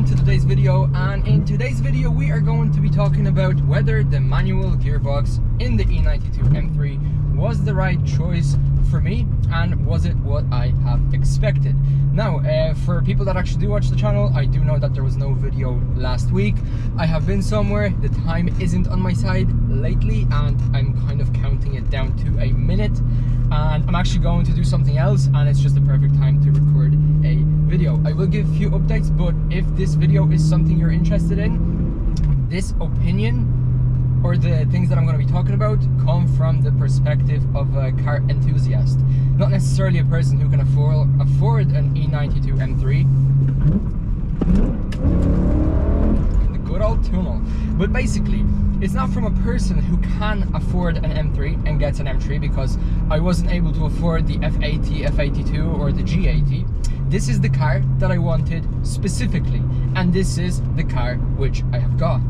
to today's video, and in today's video we are going to be talking about whether the manual gearbox in the E92 M3 was the right choice for me and was it what I have expected. Now, for people that actually do watch the channel, I do know that there was no video last week. I have been somewhere, the time isn't on my side lately, and I'm kind of counting it down to a minute, and I'm actually going to do something else, and it's just the perfect time to record a video. I will give a few updates, but if this video is something you're interested in, this opinion or the things that I'm going to be talking about come from the perspective of a car enthusiast, not necessarily a person who can afford an E92 M3 in the good old tunnel. But basically, it's not from a person who can afford an M3 and gets an M3 because I wasn't able to afford the F80, F82 or the G80. This is the car that I wanted specifically, and this is the car which I have got.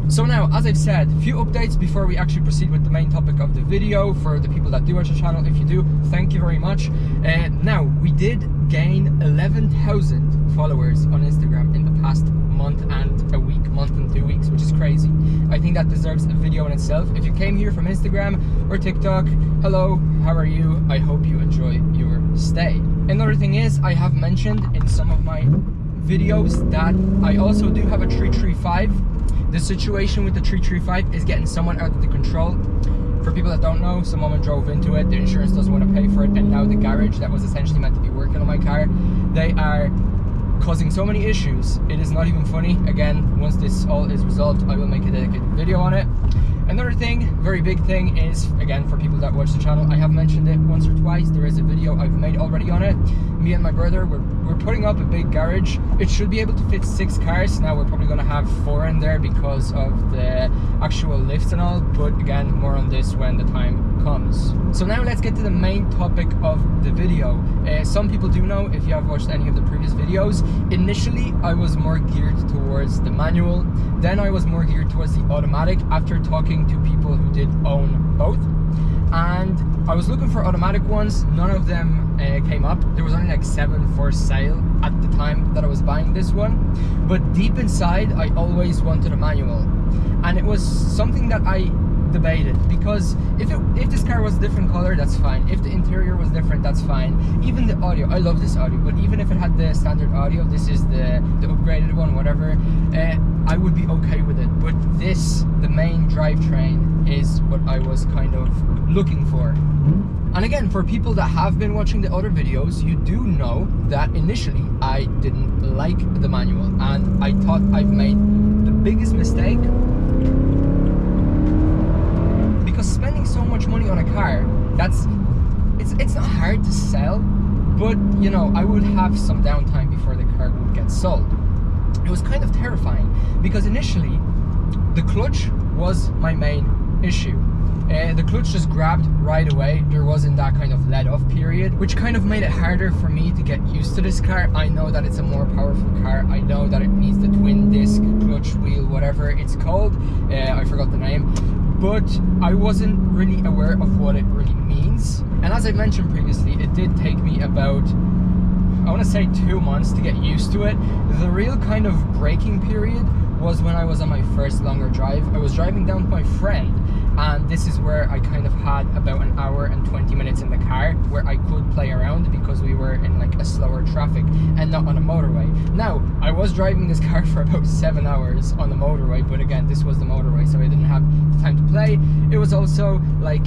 So now, as I've said, a few updates before we actually proceed with the main topic of the video. For the people that do watch the channel, if you do, thank you very much. Now, we did gain 11,000 followers on Instagram in the past month and a week, month and 2 weeks, which is crazy. I think that deserves a video in itself. If you came here from Instagram or TikTok, hello, how are you? I hope you enjoy your stay. Another thing is, I have mentioned in some of my videos that I also do have a 335. The situation with the 335 is getting somewhat out of the control. For people that don't know, some woman drove into it, the insurance doesn't want to pay for it, and now the garage that was essentially meant to be working on my car, they are causing so many issues. It is not even funny. Again, once this all is resolved, I will make a dedicated video on it. Another thing, very big thing, is, again, for people that watch the channel, I have mentioned it once or twice, there is a video I've made already on it. Me and my brother, we're putting up a big garage. It should be able to fit 6 cars. Now we're probably going to have 4 in there because of the actual lifts and all, but again, more on this when the time comes. So now let's get to the main topic of the video. Some people do know, if you have watched any of the previous videos, initially I was more geared towards the manual, then I was more geared towards the automatic after talking to people who did own both. And I was looking for automatic ones, none of them came up. There was only like 7 for sale at the time that I was buying this one, but deep inside I always wanted a manual, and it was something that I debated, because if this car was a different color, that's fine. If the interior was different, that's fine. Even the audio, I love this audio, but even if it had the standard audio, this is the upgraded one, whatever, I would be okay with it. But this, the main drivetrain, is what I was kind of looking for. And again, for people that have been watching the other videos, you do know that initially I didn't like the manual, and I thought I've made the biggest mistake, because spending so much money on a car, it's not hard to sell, but you know, I would have some downtime before the car would get sold. It was kind of terrifying because initially the clutch was my main issue. The clutch just grabbed right away. There wasn't that kind of let off period, which kind of made it harder for me to get used to this car. I know that it's a more powerful car. I know that it needs the twin disc clutch wheel, whatever it's called. I forgot the name. But I wasn't really aware of what it really means. And as I mentioned previously, it did take me about, I want to say 2 months to get used to it. The real kind of braking period was when I was on my first longer drive. I was driving down with my friend, and this is where I kind of had about an hour and 20 minutes in the car where I could play around because we were in like a slower traffic and not on a motorway. Now, I was driving this car for about 7 hours on the motorway, but again, this was the motorway, so I didn't have the time to play. It was also like,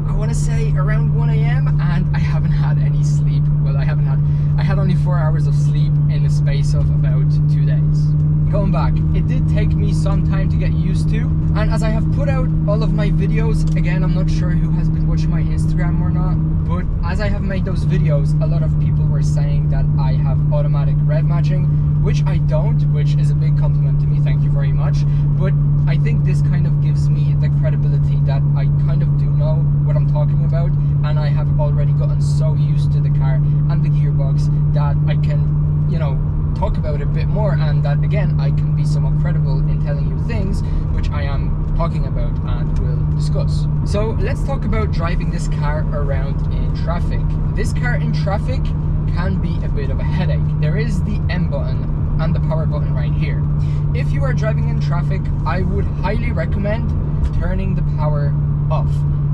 I want to say around 1 AM, and I haven't had any sleep. Well, I had only 4 hours of sleep in the space of about 2 days. Going back, it did take me some time to get used to, and as I have put out all of my videos, again, I'm not sure who has been watching my Instagram or not, but as I have made those videos, a lot of people were saying that I have automatic rev matching, which I don't, which is a big compliment to me, thank you very much. But I think this kind of gives me the credibility that I kind of do know what I'm talking about, and I have already gotten so used to the car and the gearbox that I can, you know, talk about it a bit more, and that again I can be somewhat credible in telling you things which I am talking about and will discuss. So let's talk about driving this car around in traffic. This car in traffic can be a bit of a headache. There is the M button and the power button right you are driving in traffic, I would highly recommend turning the power off.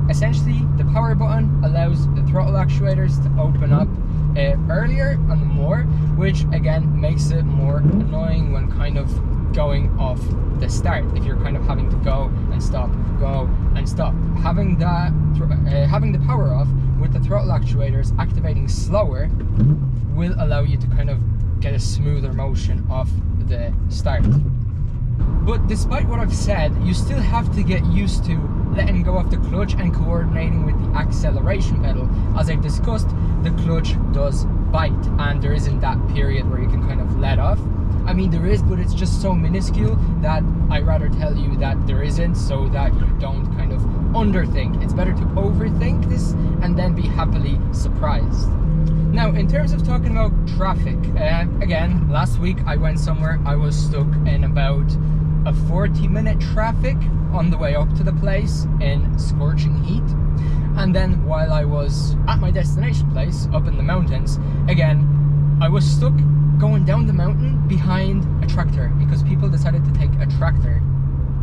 Essentially, the power button allows the throttle actuators to open up earlier and more, which again makes it more annoying when kind of going off the start. If you're kind of having to go and stop, having that having the power off with the throttle actuators activating slower will allow you to kind of get a smoother motion off the start. But despite what I've said, you still have to get used to letting go of the clutch and coordinating with the acceleration pedal. As I've discussed, the clutch does bite, and there isn't that period where you can kind of let off. I mean, there is, but it's just so minuscule that I'd rather tell you that there isn't, so that you don't kind of underthink. It's better to overthink this and then be happily surprised. Now, in terms of talking about traffic, again, last week I went somewhere, I was stuck in about a 40-minute traffic on the way up to the place in scorching heat. And then while I was at my destination place up in the mountains, again, I was stuck going down the mountain behind a tractor because people decided to take a tractor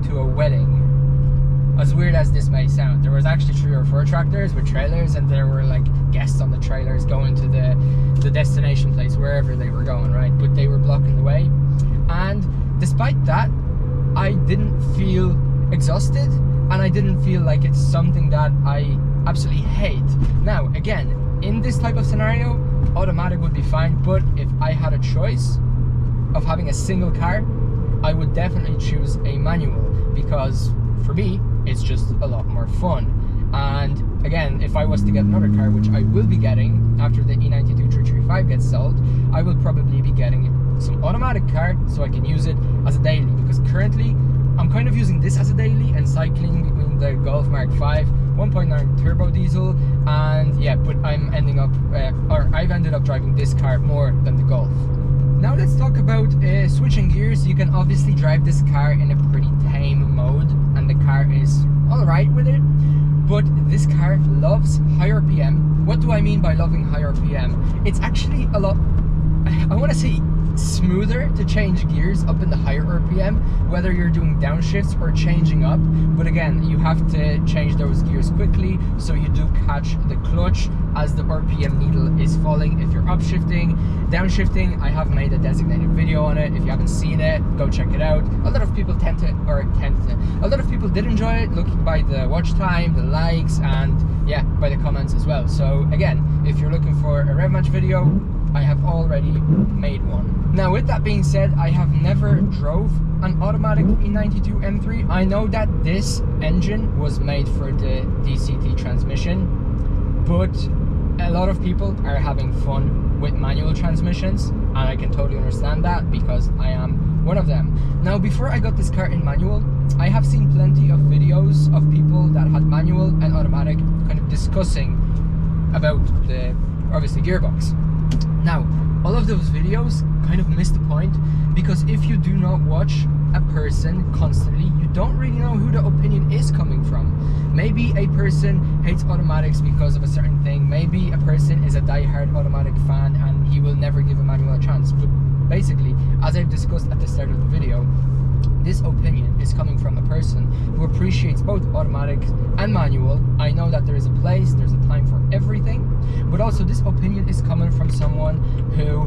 to a wedding. As weird as this may sound, there was actually 3 or 4 tractors with trailers, and there were like guests on the trailers going to the destination place, wherever they were going, right? But they were blocking the way. And despite that, I didn't feel exhausted, and I didn't feel like it's something that I absolutely hate. Now, again, in this type of scenario, automatic would be fine, but if I had a choice of having a single car, I would definitely choose a manual, because for me, it's just a lot more fun. And again, if I was to get another car, which I will be getting after the E92 335 gets sold, I will probably be getting some automatic car so I can use it as a daily, because currently I'm kind of using this as a daily and cycling between the Golf Mark 5 1.9 turbo diesel, and yeah, but I'm ending up I've ended up driving this car more than the Golf. Now let's talk about switching gears. You can obviously drive this car in a pretty tame mode, and the car is alright with it, but this car loves high RPM. What do I mean by loving high RPM? It's actually a lot, I want to say, smoother to change gears up in the higher RPM, whether you're doing downshifts or changing up. But again, you have to change those gears quickly, so you do catch the clutch as the RPM needle is falling. If you're upshifting, downshifting, I have made a designated video on it. If you haven't seen it, go check it out. A lot of people a lot of people did enjoy it, looking by the watch time, the likes, and yeah, by the comments as well. So again, if you're looking for a rev match video, I have already made one. Now, with that being said, I have never drove an automatic E92 M3. I know that this engine was made for the DCT transmission, but a lot of people are having fun with manual transmissions, and I can totally understand that, because I am one of them. Now, before I got this car in manual, I have seen plenty of videos of people that had manual and automatic kind of discussing about the, obviously, gearbox. Now, all of those videos kind of miss the point, because if you do not watch a person constantly, you don't really know who the opinion is coming from. Maybe a person hates automatics because of a certain thing. Maybe a person is a die-hard automatic fan and he will never give a manual a chance. But basically, as I've discussed at the start of the video, this opinion is coming from a person who appreciates both automatic and manual. I know that there is a place, there's a time for everything, but also this opinion is coming from someone who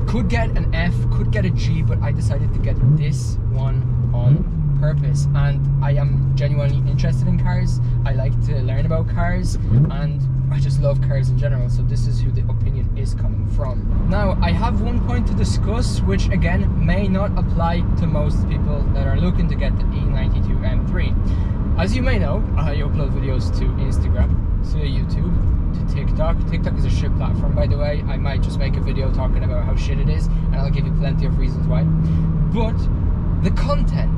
could get an F, could get a G, but I decided to get this one on purpose. And I am genuinely interested in cars. I like to learn about cars, and I just love cars in general, so this is who the opinion is coming from. Now, I have one point to discuss, which again may not apply to most people that are looking to get the E92 M3. As you may know, I upload videos to Instagram, to YouTube, to TikTok. TikTok is a shit platform, by the way. I might just make a video talking about how shit it is, and I'll give you plenty of reasons why. But the content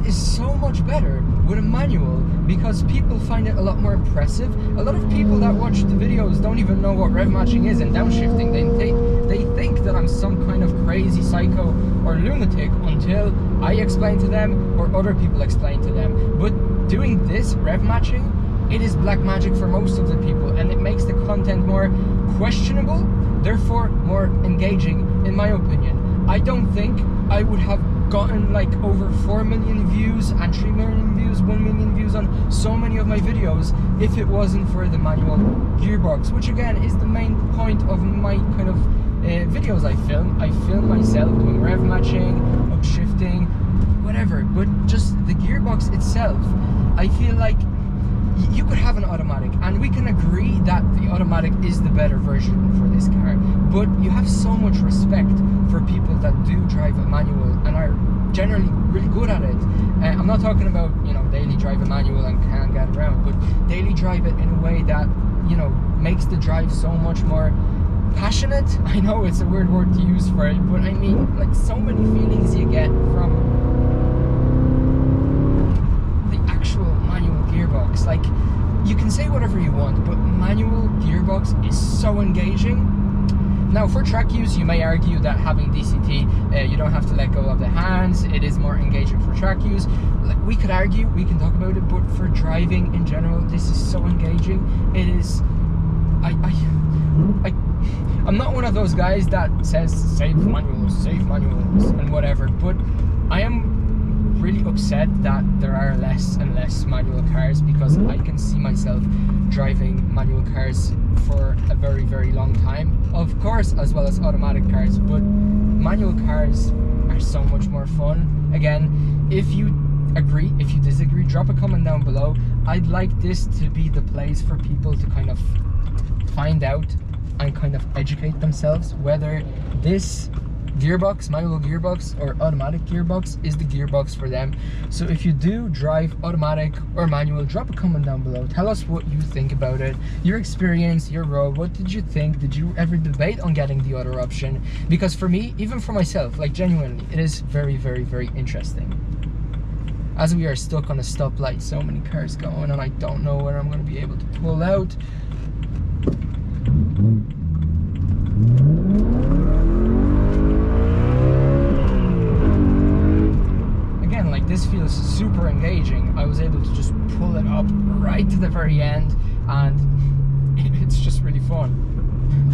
is so much better with a manual, because people find it a lot more impressive. A lot of people that watch the videos don't even know what rev matching is and downshifting. They think that I'm some kind of crazy psycho or lunatic until I explain to them or other people explain to them. But doing this rev matching, it is black magic for most of the people, and it makes the content more questionable, therefore more engaging, in my opinion. I don't think I would have gotten like over 4 million views and 3 million views, 1 million views on so many of my videos if it wasn't for the manual gearbox, which again is the main point of my kind of videos I film. I film myself doing rev matching, upshifting, whatever, but just the gearbox itself, I feel like you could have an automatic, and we can agree that the automatic is the better version for this car, but you have so much respect for people that do drive a manual and are generally really good at it. I'm not talking about, you know, daily drive a manual and can't get around, but daily drive it in a way that, you know, makes the drive so much more passionate. I know it's a weird word to use for it, but I mean, like, so many feelings you get from the actual manual gearbox. Like, you can say whatever you want, but manual gearbox is so engaging. Now, for track use, you may argue that having DCT, you don't have to let go of the hands, it is more engaging for track use. Like, we could argue, we can talk about it, but for driving in general, this is so engaging. It is, I'm not one of those guys that says save manuals and whatever, but I am really upset that there are less and less manual cars, because I can see myself driving manual cars for a very, very long time, of course, as well as automatic cars, but manual cars are so much more fun. Again, if you agree, if you disagree, drop a comment down below. I'd like this to be the place for people to kind of find out and kind of educate themselves whether this gearbox, manual gearbox or automatic gearbox, is the gearbox for them. So if you do drive automatic or manual, drop a comment down below. Tell us what you think about it, your experience, your road. What did you think? Did you ever debate on getting the other option? Because for me, even for myself, like, genuinely, it is very, very, very interesting. As we are stuck on a stoplight, so many cars going, and I don't know where I'm going to be able to pull out. Again, like, this feels super engaging. I was able to just pull it up right to the very end, and it's just really fun.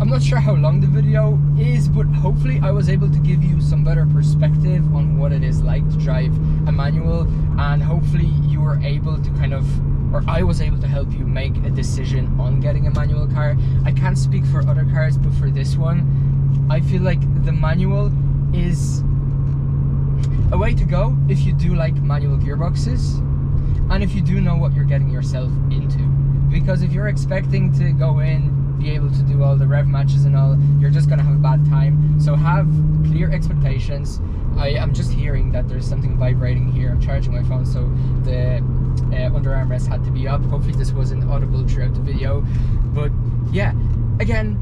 I'm not sure how long the video is, but hopefully I was able to give you some better perspective on what it is like to drive a manual, and hopefully you were able to kind of, or I was able to help you make a decision on getting a manual car. I can't speak for other cars, but for this one, I feel like the manual is a way to go if you do like manual gearboxes, and if you do know what you're getting yourself into. Because if you're expecting to go in, be able to do all the rev matches and all, you're just gonna have a bad time. So have clear expectations. I am just hearing that there's something vibrating here. I'm charging my phone, so the under armrest had to be up. Hopefully this wasn't audible throughout the video, but yeah, again,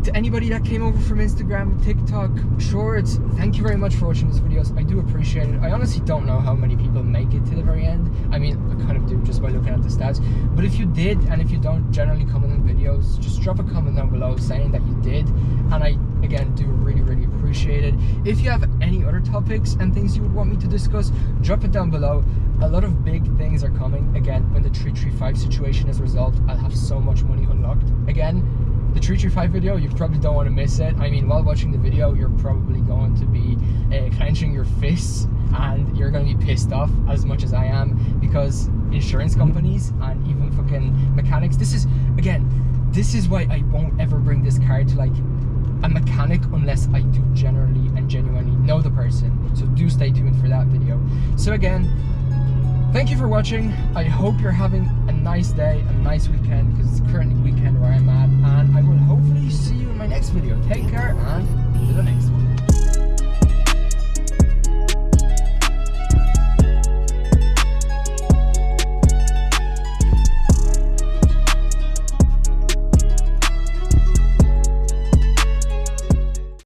to anybody that came over from Instagram, TikTok, Shorts, thank you very much for watching these videos. I do appreciate it. I honestly don't know how many people make it to the very end. I mean, I kind of do just by looking at the stats, but if you did, and if you don't generally comment on videos, just drop a comment down below saying that you did, and I again do really, really appreciate it. If you have any other topics and things you would want me to discuss, drop it down below. A lot of big things are coming. Again, when the 335 situation is resolved, I'll have so much money unlocked. Again, the 335 video, you probably don't want to miss it. I mean, while watching the video, you're probably going to be clenching your fists, and you're going to be pissed off as much as I am, because insurance companies and even fucking mechanics, this is why I won't ever bring this car to like a mechanic unless I do generally and genuinely know the person. So do stay tuned for that video. So again, thank you for watching. I hope you're having a nice day, a nice weekend, because it's currently weekend where I'm at, and I will hopefully see you in my next video. Take care, and to the next.